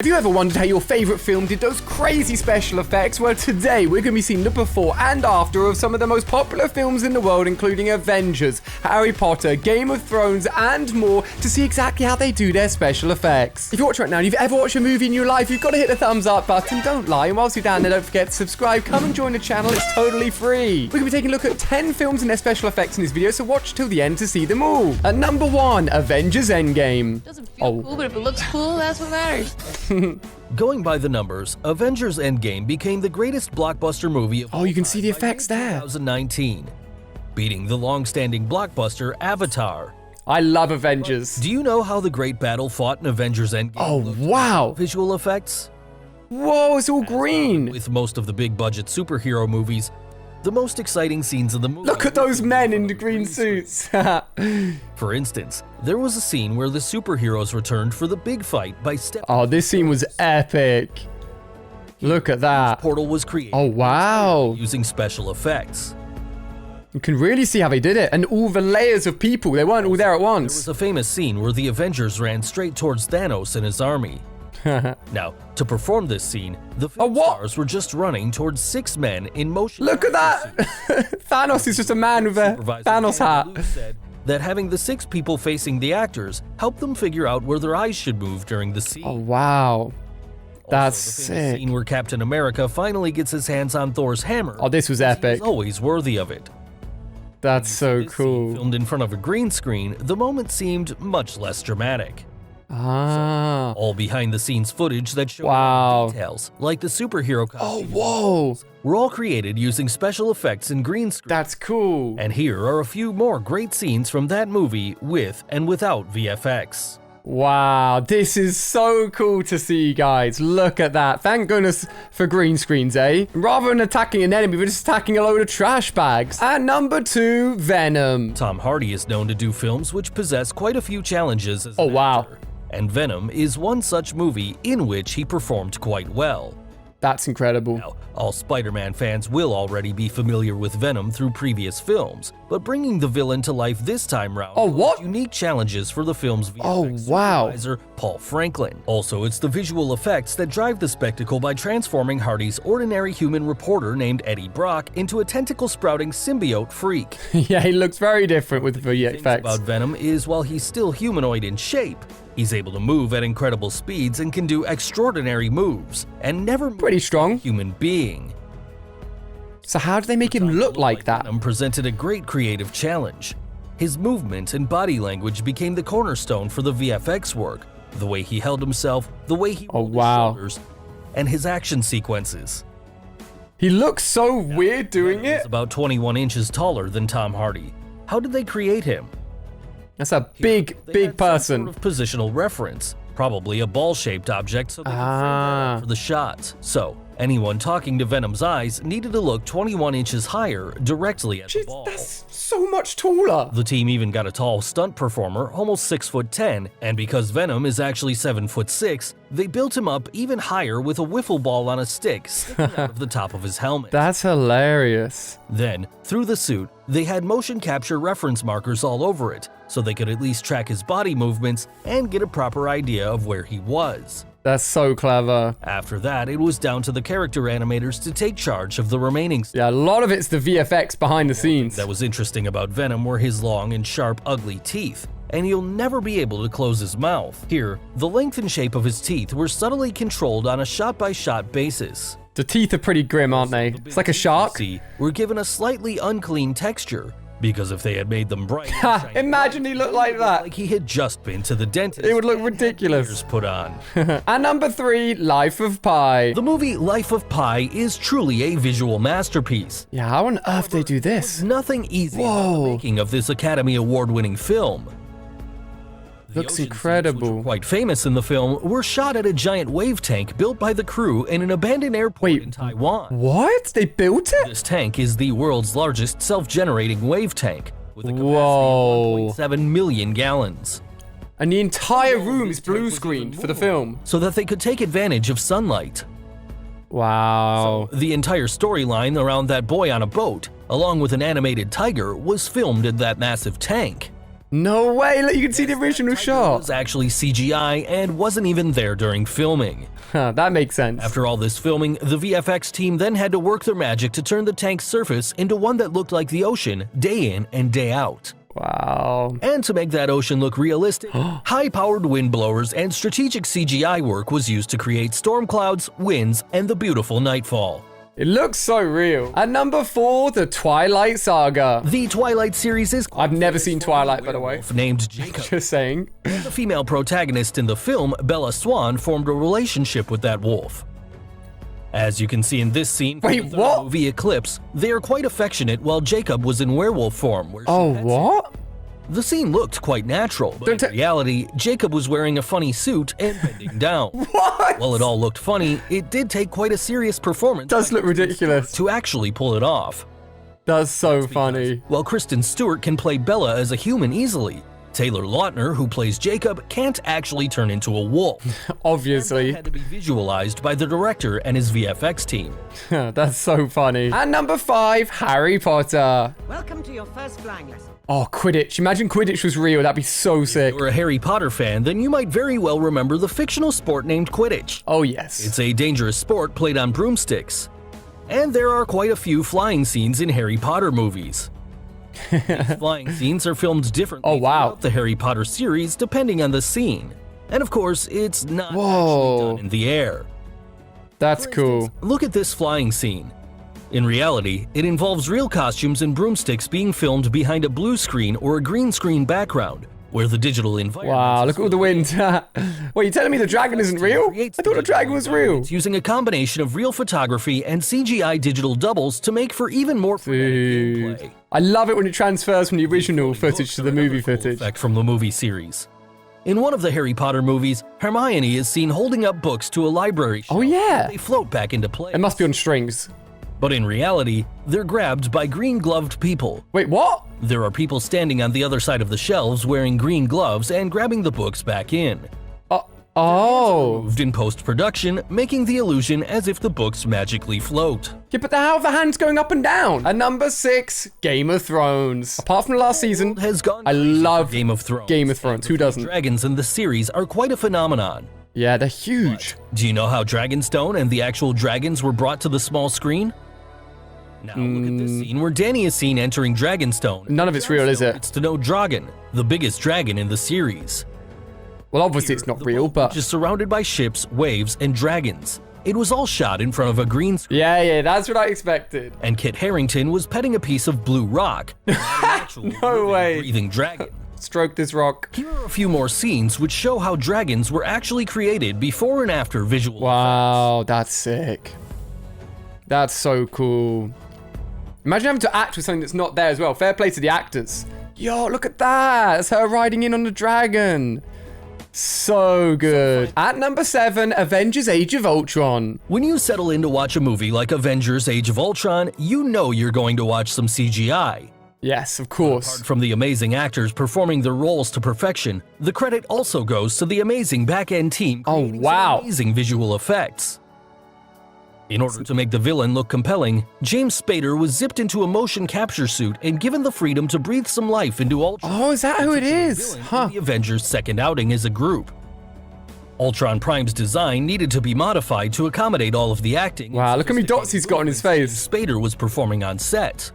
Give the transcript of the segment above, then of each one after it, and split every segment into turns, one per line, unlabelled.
If you ever wondered how your favorite film did those crazy special effects, well, today we're going to be seeing the before and after of some of the most popular films in the world, including Avengers, Harry Potter, Game of Thrones, and more, to see exactly how they do their special effects. If you're watching right now and you've ever watched a movie in your life, you've got to hit the thumbs up button, don't lie, and whilst you're down there, don't forget to subscribe, come and join the channel, it's totally free. We're going to be taking a look at 10 films and their special effects in this video, so watch till the end to see them all. At number 1, Avengers Endgame.
Doesn't feel cool, but if it looks cool, that's what matters.
Going by the numbers, Avengers Endgame became the greatest blockbuster movie of all
you can
time
see the
by
effects there.
2019, beating the long-standing blockbuster Avatar.
I love Avengers.
Do you know how the great battle fought in Avengers Endgame?
Oh,
looked
wow.
with visual effects?
Whoa, it's all green.
With most of the big-budget superhero movies, the most exciting scenes of the movie.
Look at those men in the green suits.
For instance, there was a scene where the superheroes returned for the big fight by stepping.
Oh, this scene was epic. Look at that.
Portal was created.
Oh, wow.
Using special effects.
You can really see how they did it. And all the layers of people, they weren't all there at
There
once.
was a famous scene where the Avengers ran straight towards Thanos and his army. Now, to perform this scene, the film
what?
stars were just running towards 6 men in motion.
Look at that. Thanos is just a man with a
Supervisor
Thanos
Daniel
hat.
Lewis said that having the 6 people facing the actors helped them figure out where their eyes should move during the scene.
Oh, wow. That's
Also, the famous
sick.
scene where Captain America finally gets his hands on Thor's hammer.
Oh, this was epic.
He's always worthy of it.
That's so
This scene,
cool.
filmed in front of a green screen, the moment seemed much less dramatic.
Ah.
All behind-the-scenes footage that showed
Wow.
details, like the superhero
Oh,
costumes,
whoa.
were all created using special effects and green screen.
That's cool.
And here are a few more great scenes from that movie with and without VFX.
Wow, this is so cool to see, guys. Look at that. Thank goodness for green screens, eh? Rather than attacking an enemy, we're just attacking a load of trash bags. At number 2, Venom.
Tom Hardy is known to do films which possess quite a few challenges as an
wow.
actor, and Venom is one such movie in which he performed quite well.
That's incredible.
Now, all Spider-Man fans will already be familiar with Venom through previous films, but bringing the villain to life this time round
Oh, what?
posed unique challenges for the film's VFX
Oh, wow.
supervisor, Paul Franklin. Also, it's the visual effects that drive the spectacle by transforming Hardy's ordinary human reporter named Eddie Brock into a tentacle-sprouting symbiote freak.
Yeah, he looks very different with
The thing
VFX.
about Venom is while he's still humanoid in shape, he's able to move at incredible speeds and can do extraordinary moves, and never move
Pretty strong.
like a human being.
So how do they make him look like that?
Venom presented a great creative challenge. His movement and body language became the cornerstone for the VFX work. The way he held himself, the way he rolled his
wow.
shoulders, and his action sequences.
He looks so weird doing
He's
it.
about 21 inches taller than Tom Hardy. How did they create him?
That's a big,
They
big
had some
person.
sort of positional reference, probably a ball-shaped object, so they could frame that up for the shots. So anyone talking to Venom's eyes needed to look 21 inches higher directly at the
Jeez,
ball.
that's so much taller.
The team even got a tall stunt performer, almost 6'10", and because Venom is actually 7'6", they built him up even higher with a wiffle ball on a stick sticking out of the top of his helmet.
That's hilarious.
Then, through the suit, they had motion capture reference markers all over it, so they could at least track his body movements and get a proper idea of where he was.
That's so clever.
After that, it was down to the character animators to take charge of the remaining stuff.
Yeah, a lot of it's the VFX behind the scenes.
That was interesting about Venom were his long and sharp, ugly teeth, and you'll never be able to close his mouth. Here, the length and shape of his teeth were subtly controlled on a shot-by-shot basis.
The teeth are pretty grim, aren't they? It's like a shark.
See, were given a slightly unclean texture, because if they had made them bright, and shiny
Imagine he looked like that.
like he had just been to the dentist.
It would look
and had
ridiculous.
ears put on.
And number 3, Life of Pi.
The movie Life of Pi is truly a visual masterpiece.
Yeah, how on earth they do this?
Nothing easy about
Whoa.
the making of this Academy Award-winning film. The
Looks
ocean scenes,
incredible.
which were quite famous in the film, were shot at a giant wave tank built by the crew in an abandoned airport
Wait,
in Taiwan.
What? They built it?
This tank is the world's largest self-generating wave tank, with a capacity
Whoa.
of 1.7 million gallons.
And the entire room is blue screened for the film.
So that they could take advantage of sunlight.
Wow.
The entire storyline around that boy on a boat, along with an animated tiger, was filmed in that massive tank.
No way, look, you can see the original
It
shot.
was actually CGI and wasn't even there during filming.
Huh, that makes sense.
After all this filming, the VFX team then had to work their magic to turn the tank's surface into one that looked like the ocean day in and day out.
Wow.
And to make that ocean look realistic, high-powered wind blowers and strategic CGI work was used to create storm clouds, winds, and the beautiful nightfall.
It looks so real. At number 4, the Twilight Saga.
The Twilight series is
I've never seen Twilight, by the way.
named Jacob.
Just saying.
The female protagonist in the film, Bella Swan, formed a relationship with that wolf. As you can see in this scene from
Wait,
the third
what?
movie Eclipse, they are quite affectionate while Jacob was in werewolf form. Where she
Oh,
pets him.
what?
The scene looked quite natural, but in reality, Jacob was wearing a funny suit and bending down.
What?
While it all looked funny, it did take quite a serious performance
Does look ridiculous.
to actually pull it off.
That's so funny.
While Kristen Stewart can play Bella as a human easily, Taylor Lautner, who plays Jacob, can't actually turn into a wolf.
Obviously.
That had to be visualized by the director and his VFX team.
That's so funny. At number 5, Harry Potter.
Welcome to your first flying lesson.
Oh, Quidditch. Imagine Quidditch was real. That'd be so sick.
If you're a Harry Potter fan, then you might very well remember the fictional sport named Quidditch.
Oh, yes.
It's a dangerous sport played on broomsticks. And there are quite a few flying scenes in Harry Potter movies. These flying scenes are filmed differently
Oh, wow.
throughout the Harry Potter series depending on the scene. And of course, it's not
Whoa.
actually done in the air.
That's cool.
Look at this flying scene. In reality, it involves real costumes and broomsticks being filmed behind a blue screen or a green screen background, where the digital environment.
Wow, look at all the wind. Wait, you telling me the dragon isn't real? I thought the dragon was real.
Using a combination of real photography and CGI digital doubles to make for even more frenetic
Dude.
gameplay.
I love it when it transfers from the original footage to the movie footage.
Effect from the movie series. In one of the Harry Potter movies, Hermione is seen holding up books to a library shelf.
Oh, yeah.
They float back into place.
It must be on strings.
But in reality, they're grabbed by green-gloved people.
Wait, what?
There are people standing on the other side of the shelves wearing green gloves and grabbing the books back in.
Oh.
Moved in post-production, making the illusion as if the books magically float.
Yeah, but how are the hands going up and down? At number 6, Game of Thrones. Apart from the last season,
Has gone
I
crazy for
love
Game of Thrones.
Game of Thrones. Who doesn't?
Dragons in the series are quite a phenomenon.
Yeah, they're huge.
Do you know how Dragonstone and the actual dragons were brought to the small screen? Now look at this scene where Dany is seen entering Dragonstone.
None of it's real, is it?
It's to know Dragon, the biggest dragon in the series.
Well, obviously it's not real, but...
Just surrounded by ships, waves, and dragons. It was all shot in front of a green screen.
Yeah, that's what I expected.
And Kit Harington was petting a piece of blue rock. Not an actual
No way.
breathing dragon.
Stroke this rock.
Here are a few more scenes which show how dragons were actually created before and after visual
Wow, that's sick. That's so cool. Imagine having to act with something that's not there as well. Fair play to the actors. Yo, look at that. It's her riding in on the dragon. So good. At number 7, Avengers Age of Ultron.
When you settle in to watch a movie like Avengers Age of Ultron, you know you're going to watch some CGI.
Yes, of course.
From the amazing actors performing their roles to perfection, the credit also goes to the amazing back-end team creating some
wow.
amazing visual effects. In order to make the villain look compelling, James Spader was zipped into a motion capture suit and given the freedom to breathe some life into Ultron.
Oh, is that who it is?
Villain in
Huh.
The Avengers' second outing as a group. Ultron Prime's design needed to be modified to accommodate all of the acting.
Wow, look how many dots he's got on his face.
Spader was performing on set.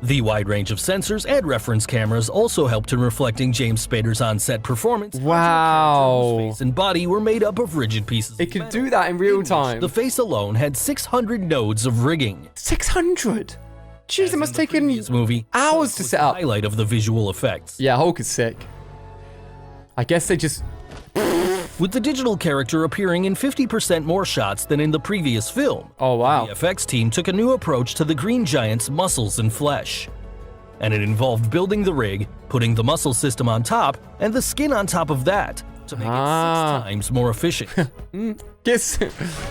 The wide range of sensors and reference cameras also helped in reflecting James Spader's on-set performance.
Wow.
His face and body were made up of rigid pieces
It
of
could
metal,
do that in real time.
The face alone had 600 nodes of rigging.
600? Jeez, it must take
This movie
hours to
was
set
the
up.
highlight of the visual effects.
Yeah, Hulk is sick. I guess they just...
With the digital character appearing in 50% more shots than in the previous film.
Oh, wow.
The FX team took a new approach to the Green Giant's muscles and flesh. And it involved building the rig, putting the muscle system on top, and the skin on top of that, to make it 6 times more efficient.
Kiss.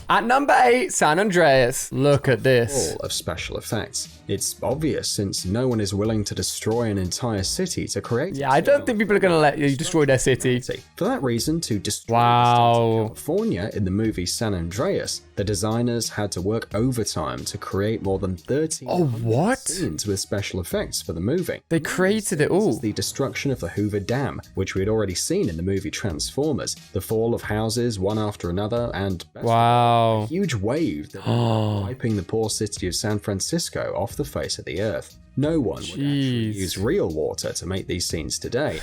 At number 8, San Andreas. Look at this.
All of special effects. It's obvious since no one is willing to destroy an entire city to create.
Yeah, I don't think people are going to let you destroy their city.
For that reason, to destroy
Wow.
the state of California in the movie San Andreas, the designers had to work overtime to create more than 30
what?
scenes with special effects for the movie.
They created it all.
The destruction of the Hoover Dam, which we had already seen in the movie Transformers, the fall of houses one after another, and
Wow.
a huge wave that was wiping the poor city of San Francisco off the face of the earth. No one would actually use real water to make these scenes today.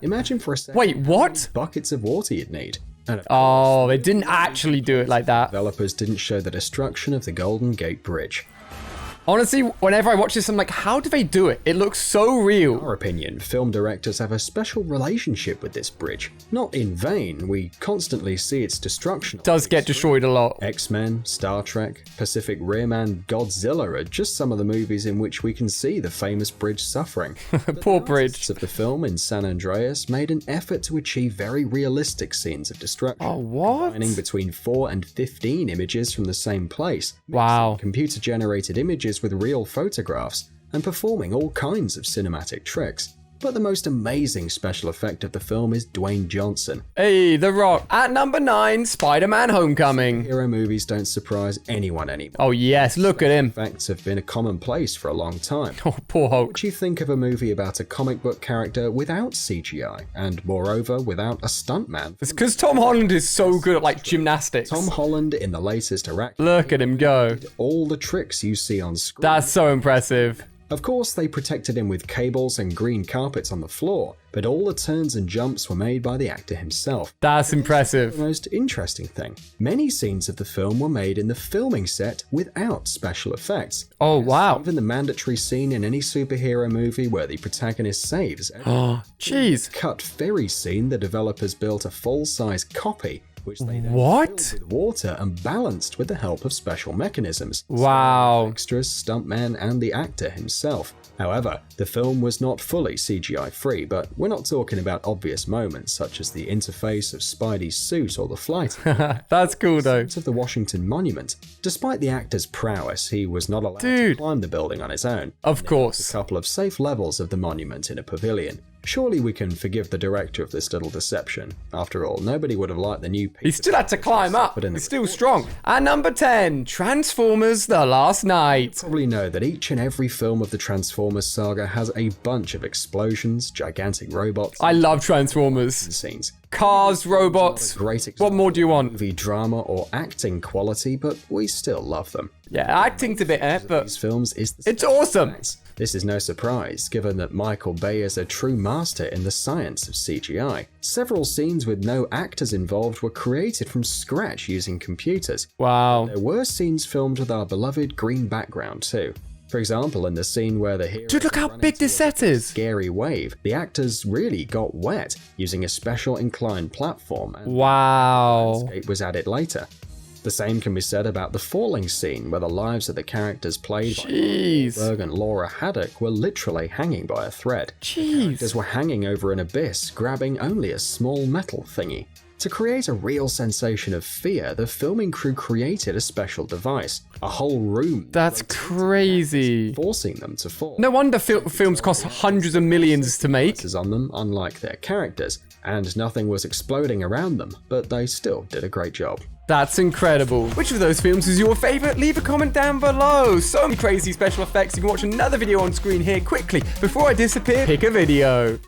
Imagine for a second.
Wait, what?
Buckets of water you'd need. And of
Oh, they didn't actually do it like that.
developers didn't show the destruction of the Golden Gate Bridge.
Honestly, whenever I watch this, I'm like, how do they do it? It looks so
In
real.
our opinion, film directors have a special relationship with this bridge. Not in vain, we constantly see its destruction.
It does get destroyed a lot.
X-Men, Star Trek, Pacific Rim, and Godzilla are just some of the movies in which we can see the famous bridge suffering.
Poor bridge.
Artists of the film in San Andreas made an effort to achieve very realistic scenes of destruction.
Oh, what?
Combining between 4 and 15 images from the same place.
Wow.
Computer-generated images with real photographs, and performing all kinds of cinematic tricks. But the most amazing special effect of the film is Dwayne Johnson.
Hey, The Rock. At number 9, Spiderman Homecoming.
Hero movies don't surprise anyone anymore.
Oh, yes, look at him.
Effects have been a commonplace for a long time.
Oh, poor Hulk.
What do you think of a movie about a comic book character without CGI, and moreover without a stuntman?
It's because Tom Holland is so good at, like, gymnastics.
Tom Holland in the latest Iraq
Look at him go.
did all the tricks you see on screen.
That's so impressive.
Of course, they protected him with cables and green carpets on the floor, but all the turns and jumps were made by the actor himself.
That's impressive.
The most interesting thing, many scenes of the film were made in the filming set without special effects.
Oh, wow.
Even the mandatory scene in any superhero movie where the protagonist saves
Oh, jeez.
cut very scene, the developers built a full-size copy, which they then
What?
filled with water and balanced with the help of special mechanisms.
Wow.
Extras, stuntman, and the actor himself. However, the film was not fully CGI free, but we're not talking about obvious moments such as the interface of Spidey's suit or the flight
That's cool, though.
of the Washington Monument. Despite the actor's prowess, he was not allowed to
Dude.
climb the building on his own.
Of
A
course.
couple of safe levels of the monument in a pavilion. Surely we can forgive the director of this little deception. After all, nobody would have liked the new
He still had to climb up.
But in the
He's still strong. At number 10, Transformers The Last Night.
probably know that each and every film of the Transformers saga has a bunch of explosions, gigantic robots,
I love Transformers.
and scenes.
Cars, robots.
Great
What more do you want?
movie drama or acting quality, but we still love them.
Yeah, acting's a bit but
These films is the
it's awesome.
This is no surprise, given that Michael Bay is a true master in the science of CGI. Several scenes with no actors involved were created from scratch using computers.
Wow.
There were scenes filmed with our beloved green background too. For example, in the scene where the hero
Dude, look how
run
big
into
this
a
set is.
scary wave, the actors really got wet using a special inclined platform, and
Wow.
landscape was added later. The same can be said about the falling scene, where the lives of the characters played by
Jeez.
Berg and Laura Haddock were literally hanging by a thread.
Jeez.
Characters were hanging over an abyss, grabbing only a small metal thingy. To create a real sensation of fear, the filming crew created a special device, a whole room,
That's crazy.
forcing them to fall.
No wonder films cost hundreds of millions to make.
On them, unlike their characters, and nothing was exploding around them, but they still did a great job.
That's incredible. Which of those films is your favorite? Leave a comment down below. So many crazy special effects. You can watch another video on screen here quickly. Before I disappear, pick a video.